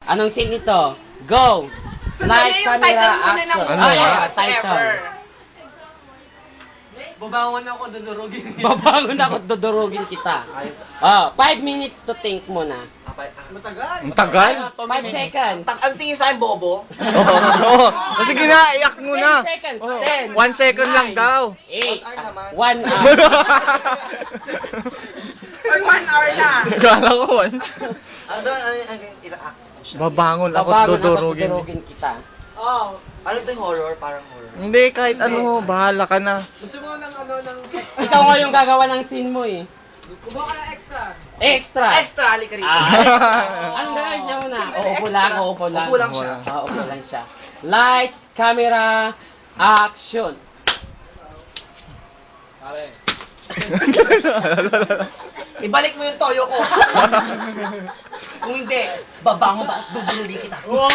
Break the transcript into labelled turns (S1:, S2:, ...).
S1: Anong scene ito? Go! Light, camera, action.
S2: Ano
S1: Ayan,
S2: ba?
S1: title.
S3: Babangon ako, dudurugin.
S1: Babangon ako, dudurugin kita. 5 minutes to think muna.
S3: Matagal.
S2: Ang tagal?
S1: 5 seconds.
S4: Ang tingin sa akin, bobo.
S2: Oo. Sige na, iyak mo
S1: 10
S2: na.
S1: seconds.
S2: Oh,
S1: 10.
S2: 1 second lang daw.
S1: 8.
S4: 1 hour naman.
S1: 1 hour.
S4: Ay, 1 hour na.
S2: Kala ko.
S4: Ano doon? Ilang act?
S2: Babangon ako,
S1: Babangon ako,
S2: dudurugin.
S1: dudurugin kita.
S3: Oh,
S4: Ano ito yung horror? Parang horror.
S2: Hindi, kahit ano, bahala ka na.
S3: gusto mo ng ano, ng...
S1: Ikaw nga yung gagawa ng scene mo eh.
S3: Kumuha ka ng extra.
S1: Extra.
S4: Extra, halika rito.
S1: Anong gagawin niya muna? Uupo lang, uupo lang.
S4: Upo lang siya.
S1: Uupo lang siya. Lights, camera, action.
S3: Pare.
S4: Ibalik mo yung toyo ko. Kung hindi, babango ba at bubulili kita.
S2: Wow!